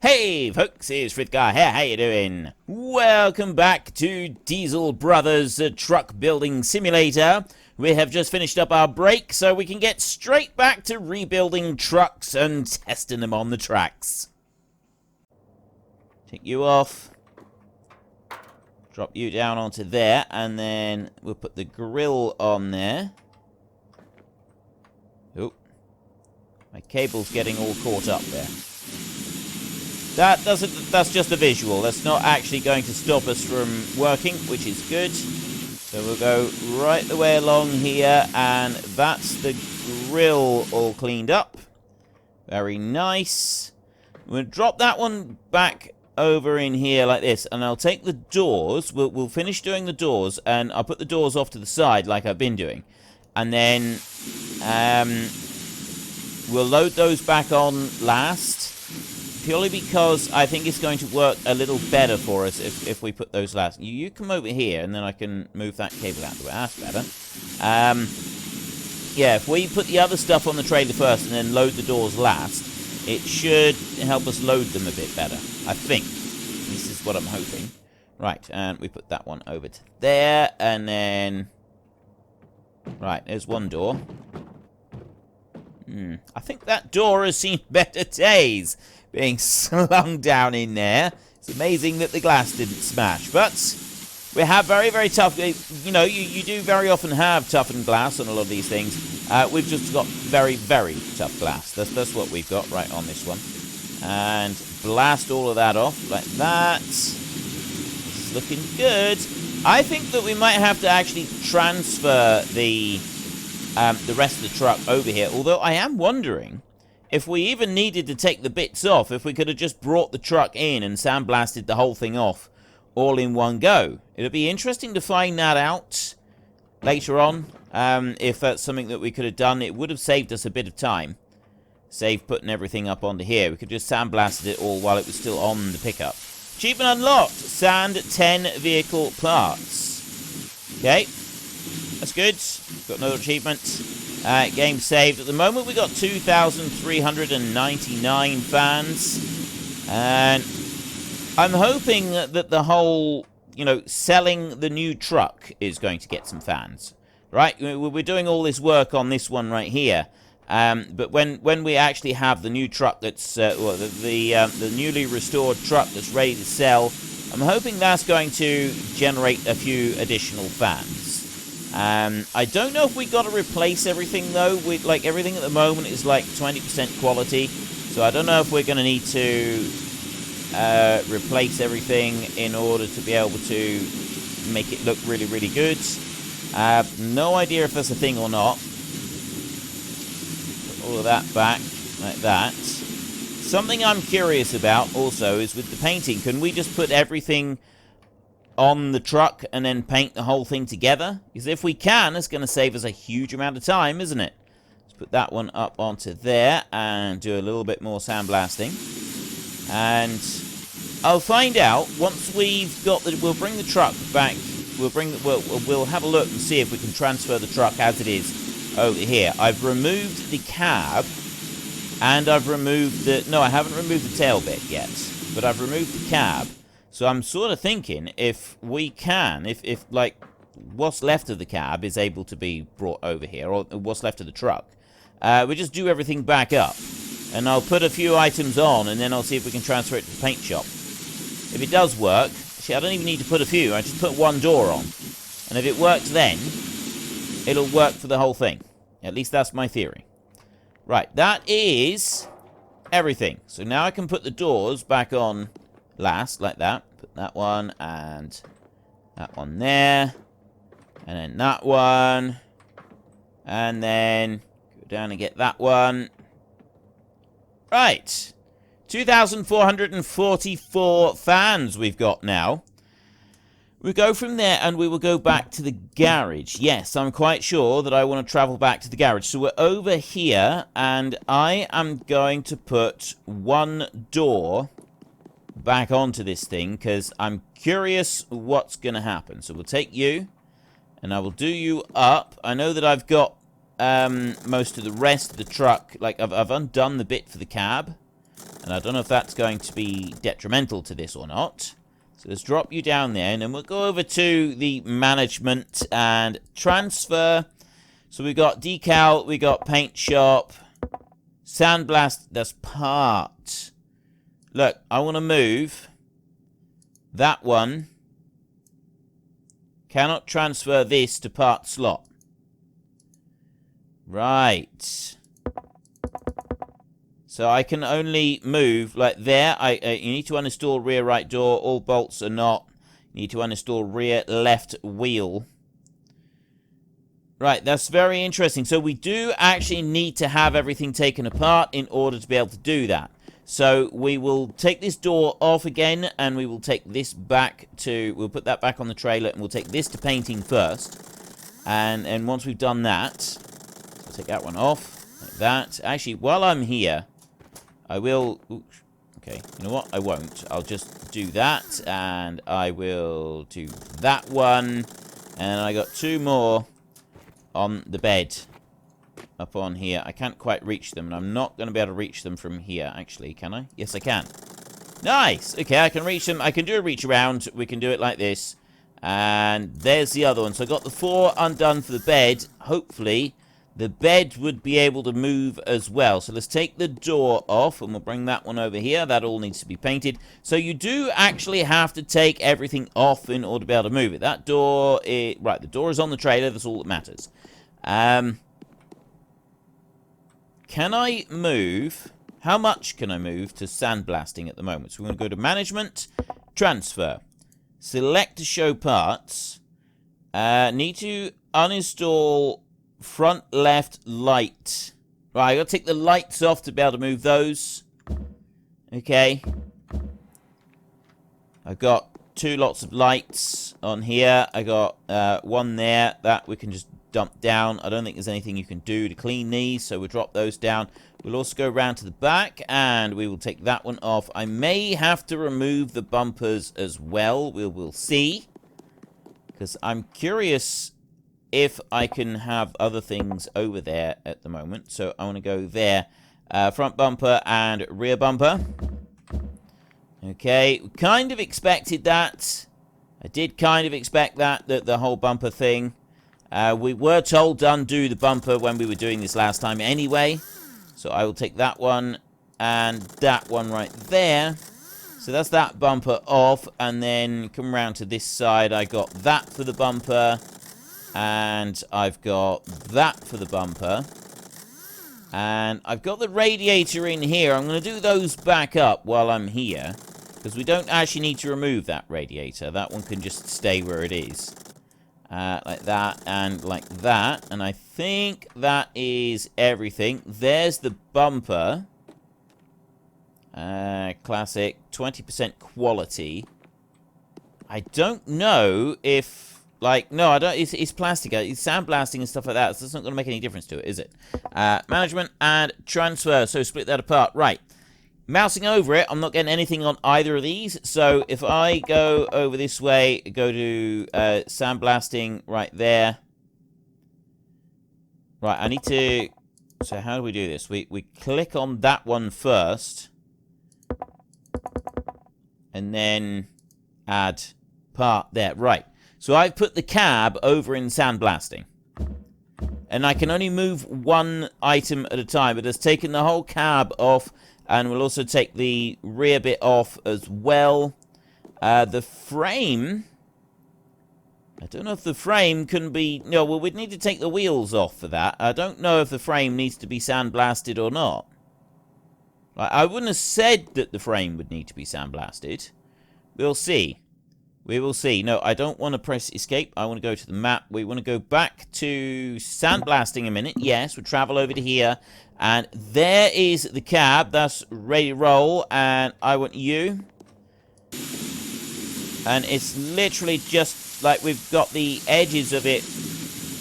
Hey folks, it's Frithgar here, how you doing? Welcome back to Diesel Brothers Truck Building Simulator. We have just finished up our break, so we can get straight back to rebuilding trucks and testing them on the tracks. Take you off. Drop you down onto there, and then we'll put the grill on there. Oh, my cable's getting all caught up there. That's just a visual. That's not actually going to stop us from working, which is good. So we'll go right the way along here, and that's the grill all cleaned up. Very nice. We'll drop that one back over in here like this, and I'll take the doors. We'll finish doing the doors, and I'll put the doors off to the side like I've been doing. And then we'll load those back on last. Purely because I think it's going to work a little better for us if we put those last. You come over here, and then I can move that cable out of the way. That's better. Yeah, if we put the other stuff on the trailer first and then load the doors last, it should help us load them a bit better, I think. This is what I'm hoping. Right, and we put that one over to there, and then... Right, there's one door. I think that door has seen better days. Being slung down in there. It's amazing that the glass didn't smash. But we have very, very tough... You know, you do very often have toughened glass on a lot of these things. We've just got very, very tough glass. That's what we've got right on this one. And blast all of that off like that. It's looking good. I think that we might have to actually transfer the rest of the truck over here. Although I am wondering... if we even needed to take the bits off, if we could have just brought the truck in and sandblasted the whole thing off all in one go. It'll be interesting to find that out later on. If that's something that we could have done, it would have saved us a bit of time. Save putting everything up onto here. We could just sandblasted it all while it was still on the pickup. Achievement unlocked. Sand 10 vehicle parts. Okay. That's good. Got another achievement. Game saved. At the moment, we got 2,399 fans. And I'm hoping that the whole, selling the new truck is going to get some fans. Right? We're doing all this work on this one right here. But when we actually have the new truck that's, the newly restored truck that's ready to sell, I'm hoping that's going to generate a few additional fans. I don't know if we got to replace everything, though. Everything at the moment is, 20% quality. So I don't know if we're going to need to replace everything in order to be able to make it look really, really good. I have no idea if that's a thing or not. Put all of that back like that. Something I'm curious about, also, is with the painting. Can we just put everything... on the truck and then paint the whole thing together? Because if we can, it's going to save us a huge amount of time, isn't it? Let's put that one up onto there and do a little bit more sandblasting. And I'll find out once we've got the... We'll bring the truck back. We'll have a look and see if we can transfer the truck as it is over here. I've removed the cab and I've removed the... No, I haven't removed the tail bit yet, but I've removed the cab. So I'm sort of thinking if we can, if what's left of the cab is able to be brought over here, or what's left of the truck, we just do everything back up. And I'll put a few items on, and then I'll see if we can transfer it to the paint shop. If it does work, see, I don't even need to put a few, I just put one door on. And if it works then, it'll work for the whole thing. At least that's my theory. Right, that is everything. So now I can put the doors back on... last, like that. Put that one and that one there. And then that one. And then go down and get that one. Right. 2,444 fans we've got now. We go from there and we will go back to the garage. Yes, I'm quite sure that I want to travel back to the garage. So we're over here and I am going to put one door back onto this thing because I'm curious what's going to happen. So we'll take you and I will do you up. I know that I've got most of the rest of the truck. Like I've undone the bit for the cab. And I don't know if that's going to be detrimental to this or not. So let's drop you down there, and then we'll go over to the management and transfer. So we got decal, we got paint shop, sandblast, that's part. Look, I want to move that one. Cannot transfer this to part slot. Right. So I can only move like there. You need to uninstall rear right door. All bolts are not. You need to uninstall rear left wheel. Right, that's very interesting. So we do actually need to have everything taken apart in order to be able to do that. So we will take this door off again, and we will take this back to... We'll put that back on the trailer, and we'll take this to painting first. And once we've done that... I'll take that one off, like that. Actually, while I'm here, I will... Oops, okay, you know what? I won't. I'll just do that, and I will do that one. And I got two more on the bed up on here. I can't quite reach them, and I'm not going to be able to reach them from here, actually. Can I? Yes, I can. Nice! Okay, I can reach them. I can do a reach around. We can do it like this. And there's the other one. So I got the 4 undone for the bed. Hopefully, the bed would be able to move as well. So let's take the door off, and we'll bring that one over here. That all needs to be painted. So you do actually have to take everything off in order to be able to move it. That door is... Right, the door is on the trailer. That's all that matters. Can I move... How much can I move to sandblasting at the moment? So we're going to go to Management, Transfer. Select to show parts. Need to uninstall front left light. Right, I've got to take the lights off to be able to move those. Okay. I've got 2 lots of lights on here. I got one there that we can just dump down. I don't think there's anything you can do to clean these, so we'll drop those down. We'll also go around to the back, and we will take that one off. I may have to remove the bumpers as well. We'll see. Because I'm curious if I can have other things over there at the moment. So I want to go there. Front bumper and rear bumper. Okay, kind of expected that. I did kind of expect that the whole bumper thing. We were told to undo the bumper when we were doing this last time anyway. So I will take that one and that one right there. So that's that bumper off. And then come around to this side. I got that for the bumper. And I've got that for the bumper. And I've got the radiator in here. I'm going to do those back up while I'm here. Because we don't actually need to remove that radiator. That one can just stay where it is. Like that and like that. And I think that is everything. There's the bumper. Classic. 20% quality. I don't know if... Like, no, I don't... It's plastic. It's sandblasting and stuff like that. So it's not going to make any difference to it, is it? Management and transfer. So split that apart. Right. Mousing over it, I'm not getting anything on either of these. So if I go over this way, go to sandblasting right there. Right, I need to... So how do we do this? We click on that one first. And then add part there. Right. So I've put the cab over in sandblasting. And I can only move one item at a time. But it's taken the whole cab off. And we'll also take the rear bit off as well. The frame... I don't know if the frame can be... No, well, we'd need to take the wheels off for that. I don't know if the frame needs to be sandblasted or not. I wouldn't have said that the frame would need to be sandblasted. We'll see. We will see. No, I don't want to press escape. I want to go to the map. We want to go back to sandblasting a minute. Yes, we'll travel over to here. And there is the cab. That's ready to roll. And I want you. And it's literally just like we've got the edges of it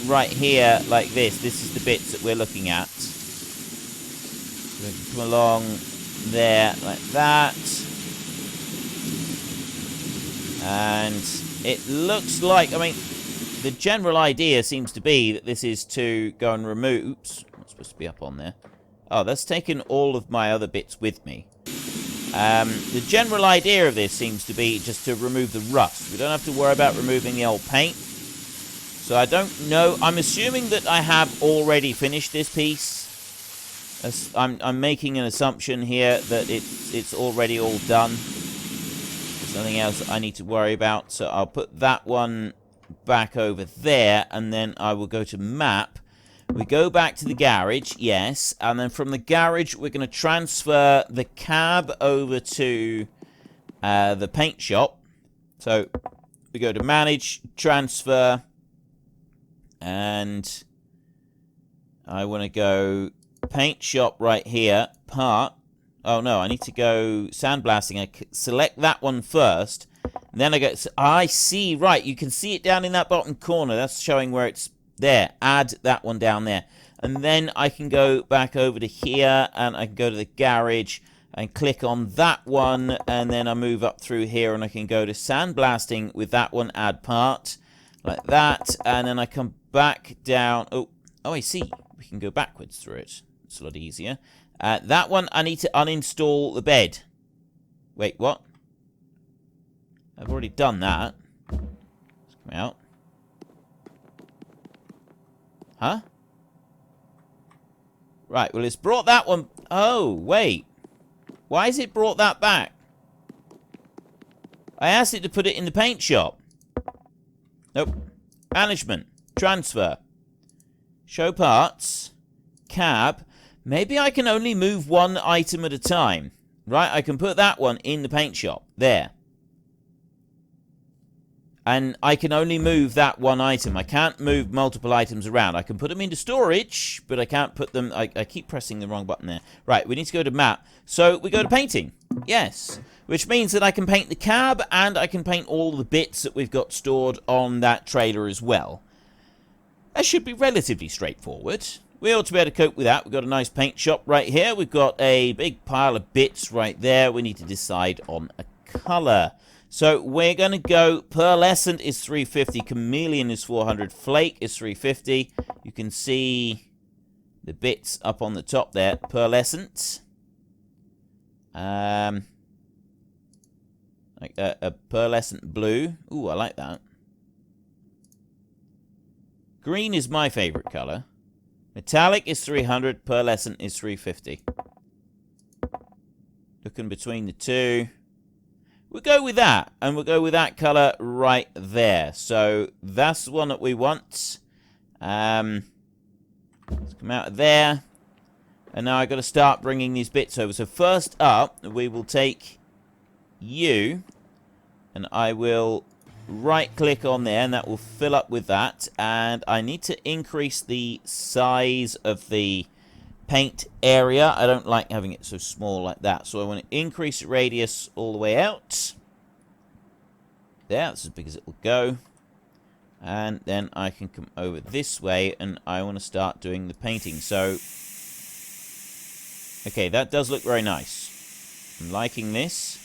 right here like this. This is the bits that we're looking at. So we can come along there like that. And it looks like, I mean, the general idea seems to be that this is to go and remove... Oops, I'm not supposed to be up on there. Oh, that's taken all of my other bits with me. The general idea of this seems to be just to remove the rust. We don't have to worry about removing the old paint. So I don't know. I'm assuming that I have already finished this piece. I'm making an assumption here that it's already all done. There's nothing else I need to worry about. So I'll put that one back over there, and then I will go to map. We go back to the garage, yes, and then from the garage we're going to transfer the cab over to the paint shop. So we go to manage, transfer, and I want to go paint shop right here, part. Oh no, I need to go sandblasting. I select that one first, and then I go, I see, right, you can see it down in that bottom corner. That's showing where it's there. Add that one down there. And then I can go back over to here, and I can go to the garage and click on that one, and then I move up through here, and I can go to sandblasting with that one, add part, like that, and then I come back down. Oh, I see. We can go backwards through it. It's a lot easier. That one, I need to uninstall the bed. Wait, what? I've already done that. Let's come out. Huh? Right, well, it's brought that one... Oh, wait. Why has it brought that back? I asked it to put it in the paint shop. Nope. Management. Transfer. Show parts. Cab. Maybe I can only move one item at a time. Right, I can put that one in the paint shop. There. And I can only move that one item. I can't move multiple items around. I can put them into storage, but I can't put them... I keep pressing the wrong button there. Right, we need to go to map. So we go to painting. Yes. Which means that I can paint the cab, and I can paint all the bits that we've got stored on that trailer as well. That should be relatively straightforward. We ought to be able to cope with that. We've got a nice paint shop right here. We've got a big pile of bits right there. We need to decide on a colour. So we're going to go, pearlescent is 350, chameleon is 400, flake is 350. You can see the bits up on the top there. Pearlescent. Like a pearlescent blue. Ooh, I like that. Green is my favorite color. Metallic is 300, pearlescent is 350. Looking between the two. We'll go with that, and we'll go with that colour right there. So that's the one that we want. Let's come out of there. And now I've got to start bringing these bits over. So first up, we will take you, and I will right-click on there, and that will fill up with that. And I need to increase the size of the paint area. I don't like having it so small like that, so I want to increase the radius all the way out. There, that's as big as it will go. And then I can come over this way, and I want to start doing the painting. So, okay, that does look very nice. I'm liking this.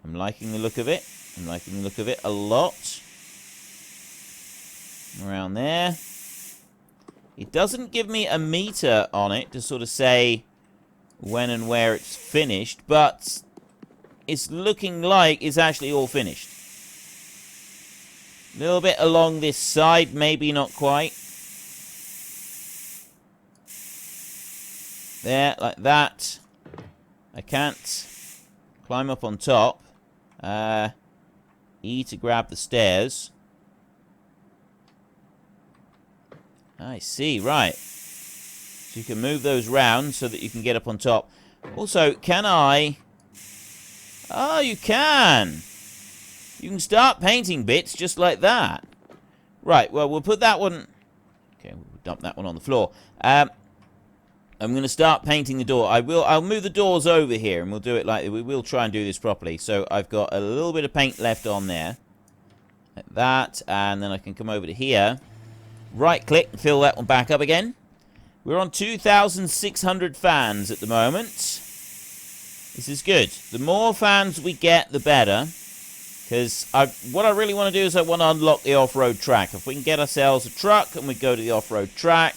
I'm liking the look of it. I'm liking the look of it a lot. Around there. It doesn't give me a meter on it to sort of say when and where it's finished, but it's looking like it's actually all finished. A little bit along this side, maybe not quite. There, like that. I can't climb up on top. E to grab the stairs. I see, right. So you can move those round so that you can get up on top. Also, can I... Oh, you can! You can start painting bits just like that. Right, well, we'll put that one... Okay, we'll dump that one on the floor. I'm going to start painting the door. I'll move the doors over here, and we'll do it like... We will try and do this properly. So I've got a little bit of paint left on there. Like that, and then I can come over to here. Right-click and fill that one back up again. We're on 2,600 fans at the moment. This is good. The more fans we get, the better. Because what I really want to do is I want to unlock the off-road track. If we can get ourselves a truck and we go to the off-road track,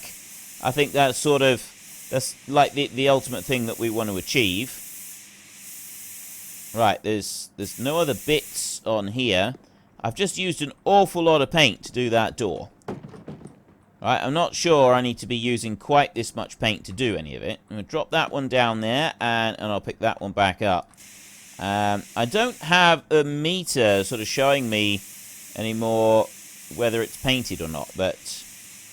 I think that's sort of... That's like the ultimate thing that we want to achieve. Right, there's no other bits on here. I've just used an awful lot of paint to do that door. Right, I'm not sure I need to be using quite this much paint to do any of it. I'm going to drop that one down there, and I'll pick that one back up. I don't have a meter sort of showing me anymore whether it's painted or not, but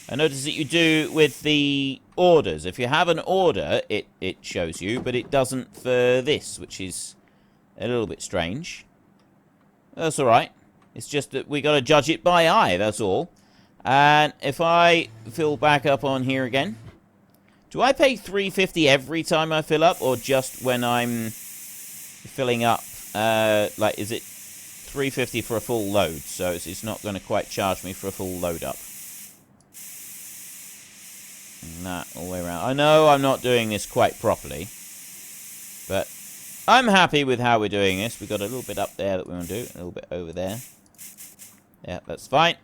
I notice that you do with the orders. If you have an order, it shows you, but it doesn't for this, which is a little bit strange. That's alright. It's just that we got to judge it by eye, that's all. And if I fill back up on here again, do I pay $3.50 every time I fill up, or just when I'm filling up? Like, is it $3.50 for a full load? So it's not going to quite charge me for a full load up. And that all the way around. I know I'm not doing this quite properly, but I'm happy with how we're doing this. We've got a little bit up there that we want to do, a little bit over there. Yeah, that's fine.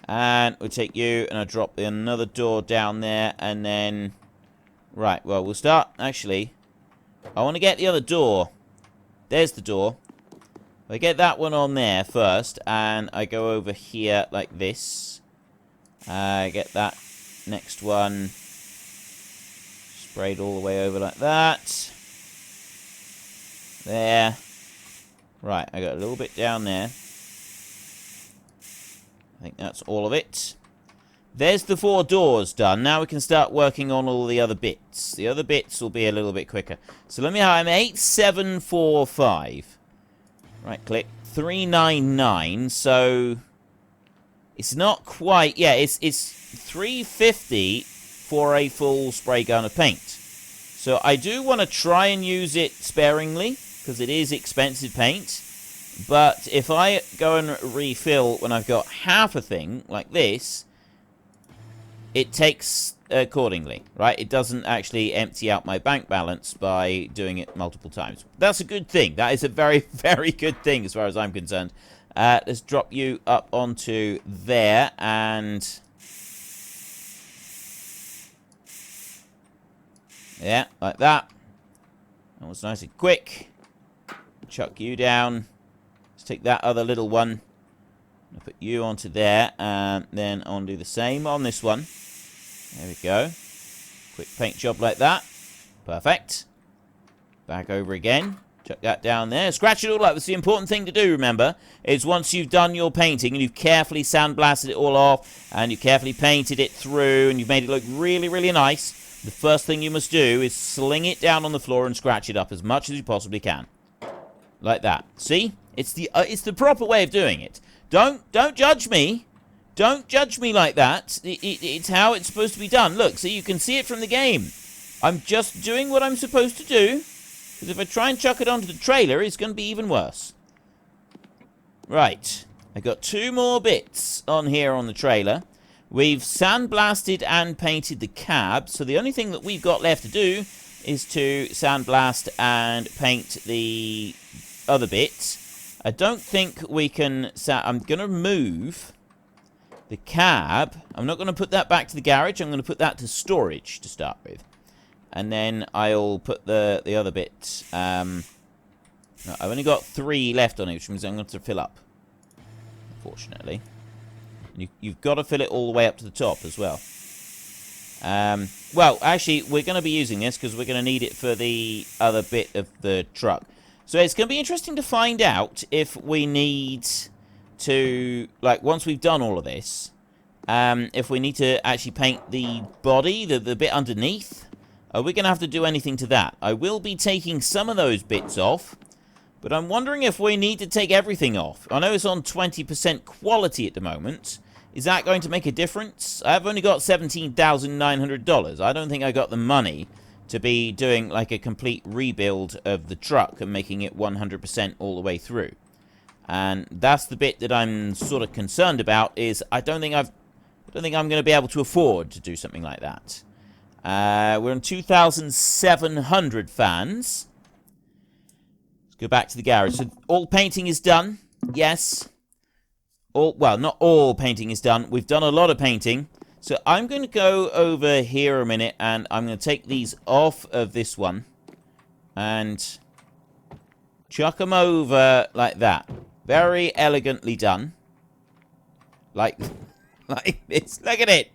And we'll take you, and I'll drop another door down there, and then... Right, well, we'll start... Actually, I want to get the other door. There's the door. I get that one on there first, and I go over here like this. I get that next one sprayed all the way over like that. There. Right, I got a little bit down there. I think that's all of it. There's the 4 doors done. Now we can start working on all the other bits. The other bits will be a little bit quicker. So let me have... I'm 8745. Right, click. 399. So it's not quite... Yeah, it's $3.50 for a full spray gun of paint. So I do want to try and use it sparingly, because it is expensive paint. But if I go and refill when I've got half a thing, like this, it takes accordingly, right? It doesn't actually empty out my bank balance by doing it multiple times. That's a good thing. That is a very, very good thing as far as I'm concerned. Let's drop you up onto there, and... yeah, like that. That was nice and quick. Chuck you down. Let's take that other little one. I'll put you onto there, and then I'll do the same on this one. There we go. Quick paint job like that. Perfect. Back over again. Chuck that down there. Scratch it all up. That's the important thing to do, remember, is once you've done your painting and you've carefully sandblasted it all off, and you've carefully painted it through, and you've made it look really, really nice, the first thing you must do is sling it down on the floor and scratch it up as much as you possibly can. Like that. See? It's the proper way of doing it. Don't judge me. Don't judge me like that. It's how it's supposed to be done. Look, so you can see it from the game. I'm just doing what I'm supposed to do. Because if I try and chuck it onto the trailer, it's going to be even worse. Right. I got 2 more bits on here on the trailer. We've sandblasted and painted the cab. So the only thing that we've got left to do is to sandblast and paint the other bits. I don't think we can... I'm going to move the cab. I'm not going to put that back to the garage. I'm going to put that to storage to start with. And then I'll put the other bit... no, I've only got 3 left on it, which means I'm going to fill up. Unfortunately. You've got to fill it all the way up to the top as well. Well, actually, we're going to be using this because we're going to need it for the other bit of the truck. So it's going to be interesting to find out if we need to, like, once we've done all of this, if we need to actually paint the body, the bit underneath. Are we going to have to do anything to that? I will be taking some of those bits off, but I'm wondering if we need to take everything off. I know it's on 20% quality at the moment. Is that going to make a difference? I've only got $17,900. I don't think I got the money to be doing like a complete rebuild of the truck and making it 100% all the way through. And that's the bit that I'm sort of concerned about, is I don't think I'm going to be able to afford to do something like that. We're on 2,700 fans. Let's go back to the garage. So all painting is done. Yes. Well, not all painting is done. We've done a lot of painting. So I'm going to go over here a minute, and I'm going to take these off of this one and Chuck them over like that. Very elegantly done. Like this. Look at it.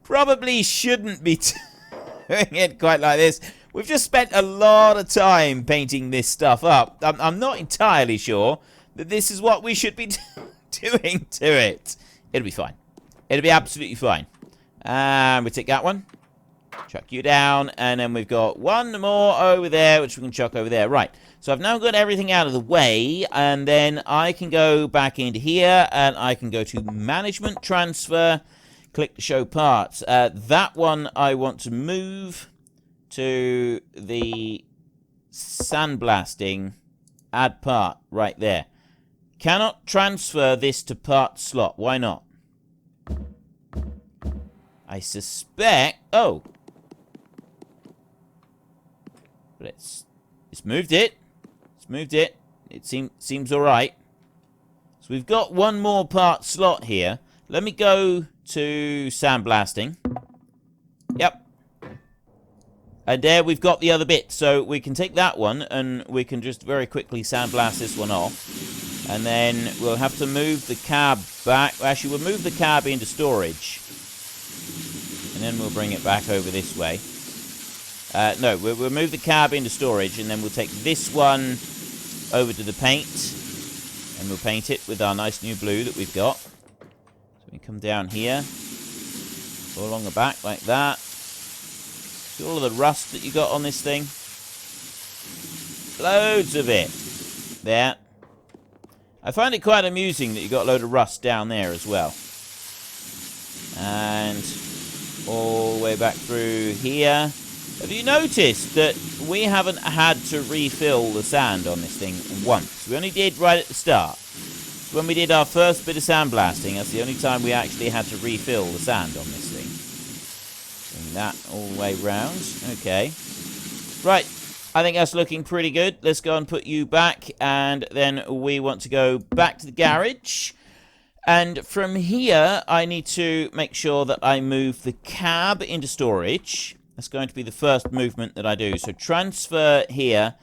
Probably shouldn't be doing it quite like this. We've just spent a lot of time painting this stuff up. I'm not entirely sure that this is what we should be doing to it. It'll be fine. It'll be absolutely fine. And we take that one. Chuck you down. And then we've got one more over there, which we can chuck over there. Right. So I've now got everything out of the way. And then I can go back into here. And I can go to Management Transfer. Click to Show Parts. That one I want to move to the Sandblasting. Add part. Right there. Cannot transfer this to part slot. Why not? I suspect... Oh. But it's moved it. It's moved it. It seems alright. So we've got one more part slot here. Let me go to Sandblasting. Yep. And there we've got the other bit. So we can take that one and we can just very quickly sandblast this one off. And then we'll have to move the cab back. Actually, we'll move the cab into storage. And then we'll bring it back over this way. No, we'll move the cab into storage, and then we'll take this one over to the paint. And we'll paint it with our nice new blue that we've got. So we come down here. Go along the back like that. See all of the rust that you got on this thing? Loads of it. There. I find it quite amusing that you got a load of rust down there as well. And all the way back through here. Have you noticed that we haven't had to refill the sand on this thing once? We only did right at the start. When we did our first bit of sandblasting, that's the only time we actually had to refill the sand on this thing. Bring that all the way round. Okay. Right. I think that's looking pretty good. Let's go and put you back. And then we want to go back to the garage. And from here, I need to make sure that I move the cab into storage. That's going to be the first movement that I do. So transfer here.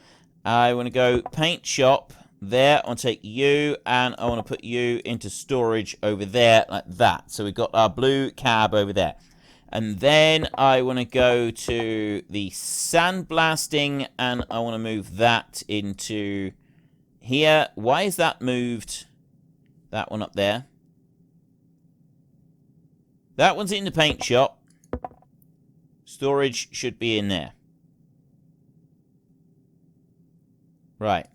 I want to go paint shop. There, I want to take you, and I want to put you into storage over there, like that. So we've got our blue cab over there. And then I want to go to the sandblasting, and I want to move that into here. Why is that moved? That one up there. That one's in the paint shop. Storage should be in there. Right.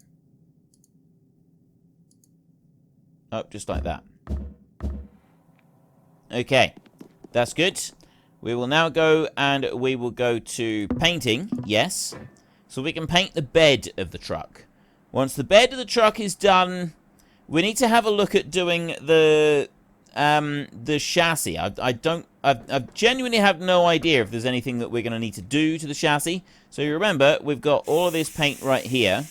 Oh, just like that. Okay. That's good. We will now go and we will go to painting. Yes. So we can paint the bed of the truck. Once the bed of the truck is done, we need to have a look at doing the chassis. I genuinely have no idea if there's anything that we're going to need to do to the chassis. So you remember, we've got all of this paint right here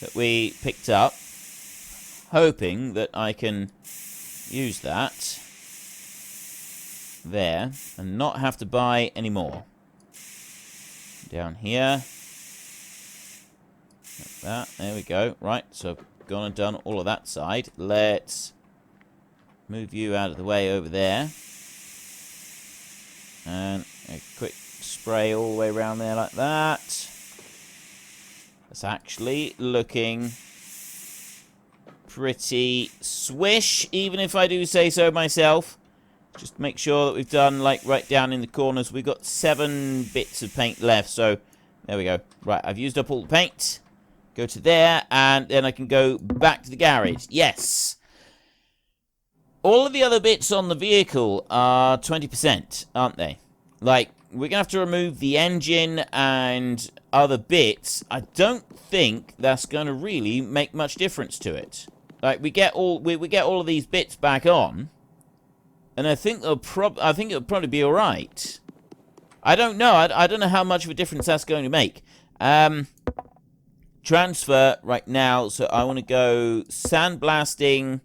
that we picked up. Hoping that I can use that there and not have to buy any more. Down here. Like that. There we go. Right, so I've gone and done all of that side. Let's move you out of the way over there. And a quick spray all the way around there like that. That's actually looking pretty swish, even if I do say so myself. Just make sure that we've done, like, right down in the corners. We've got 7 bits of paint left, so there we go. Right, I've used up all the paint. Go to there, and then I can go back to the garage. Yes! All of the other bits on the vehicle are 20%, aren't they? Like, we're going to have to remove the engine and other bits. I don't think that's going to really make much difference to it. Like, we get all of these bits back on, and I think it'll probably be all right. I don't know. I don't know how much of a difference that's going to make. Transfer right now. So I want to go sandblasting.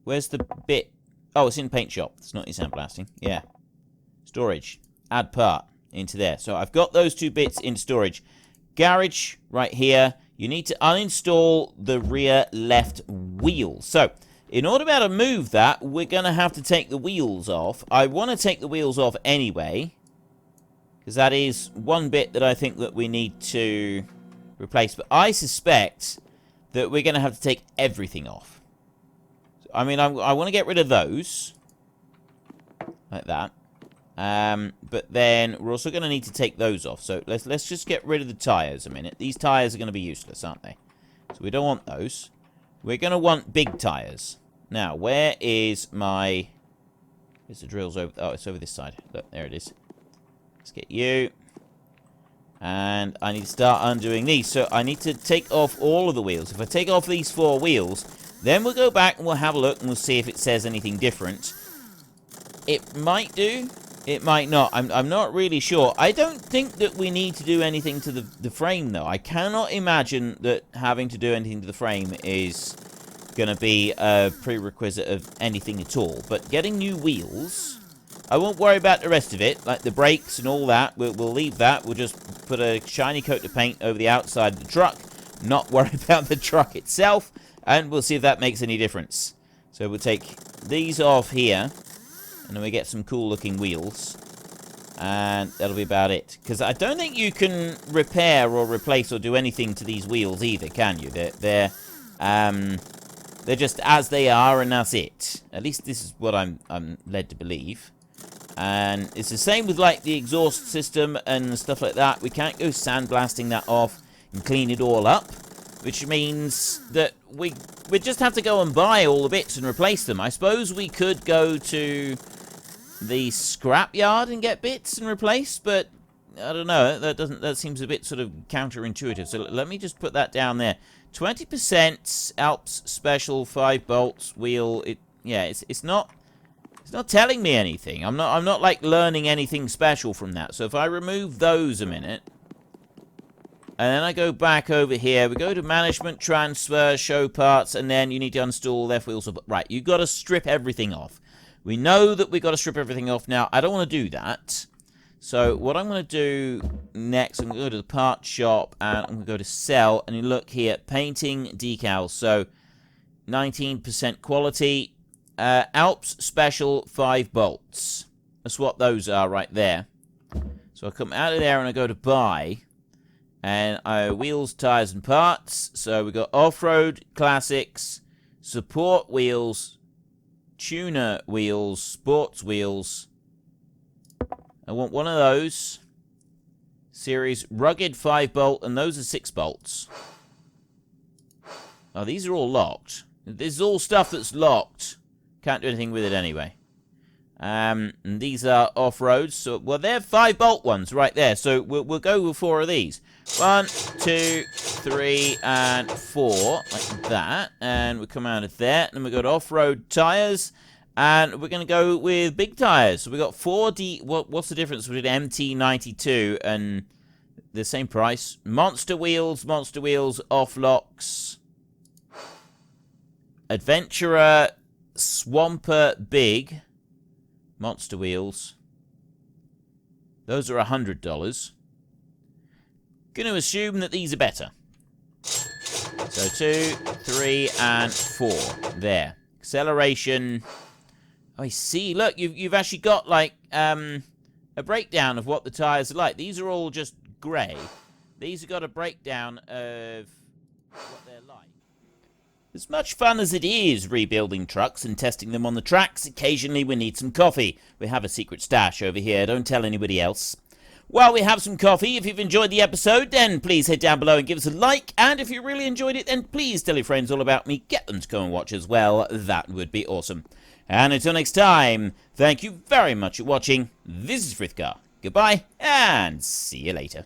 Where's the bit? Oh, it's in paint shop. It's not in sandblasting. Yeah. Storage. Add part. into there. So I've got those 2 bits in storage. Garage right here. You need to uninstall the rear left wheel. So in order to be able to move that, we're going to have to take the wheels off. I want to take the wheels off anyway, because that is one bit that I think that we need to replace. But I suspect that we're going to have to take everything off. I mean, I want to get rid of those. Like that. But then we're also going to need to take those off. So let's just get rid of the tires a minute. These tires are going to be useless, aren't they? So we don't want those. We're going to want big tires. Now, where is my... Is the drills over... Oh, it's over this side. Look, there it is. Let's get you. And I need to start undoing these. So I need to take off all of the wheels. If I take off these 4 wheels, then we'll go back and we'll have a look and we'll see if it says anything different. It might do. It might not. I'm not really sure. I don't think that we need to do anything to the frame, though. I cannot imagine that having to do anything to the frame is going to be a prerequisite of anything at all. But getting new wheels... I won't worry about the rest of it, like the brakes and all that. We'll leave that. We'll just put a shiny coat of paint over the outside of the truck. Not worry about the truck itself. And we'll see if that makes any difference. So we'll take these off here. And then we get some cool looking wheels. And that'll be about it. Because I don't think you can repair or replace or do anything to these wheels either, can you? They're just as they are and that's it. At least this is what I'm led to believe. And it's the same with like the exhaust system and stuff like that. We can't go sandblasting that off and clean it all up. Which means that we just have to go and buy all the bits and replace them. I suppose we could go to the scrapyard and get bits and replace, but I don't know. That seems a bit sort of counterintuitive. So let me just put that down there. 20% Alps Special 5 bolts wheel. It's not telling me anything. I'm not like learning anything special from that. So if I remove those a minute. And then I go back over here. We go to Management, Transfer, Show Parts, and then you need to uninstall left wheels. Right, you've got to strip everything off. We know that we've got to strip everything off now. I don't want to do that. So what I'm going to do next, I'm going to go to the part shop, and I'm going to go to Sell, and you look here, painting decals. So 19% quality. Alps Special 5 bolts. That's what those are right there. So I come out of there and I go to Buy. And wheels, tires, and parts. So we've got off-road, classics, support wheels, tuner wheels, sports wheels. I want one of those. Series rugged 5-bolt, and those are 6 bolts. Oh, these are all locked. This is all stuff that's locked. Can't do anything with it anyway. And these are off-roads. So, well, they're 5-bolt ones right there. So we'll go with 4 of these. 1, 2, 3, and 4, like that. And we come out of there. And we got off-road tires. And we're going to go with big tires. So we got 4D. What's the difference between MT92 and the same price? Monster wheels, off locks. Adventurer, Swamper, big. Monster wheels. Those are $100. Going to assume that these are better. So 2, 3, and 4. There. Acceleration. I see. Look, you've actually got like a breakdown of what the tires are like. These are all just grey. These have got a breakdown of what they're like. As much fun as it is rebuilding trucks and testing them on the tracks, occasionally we need some coffee. We have a secret stash over here. Don't tell anybody else. While we have some coffee, if you've enjoyed the episode, then please head down below and give us a like. And if you really enjoyed it, then please tell your friends all about me. Get them to go and watch as well. That would be awesome. And until next time, thank you very much for watching. This is Frithgar. Goodbye, and see you later.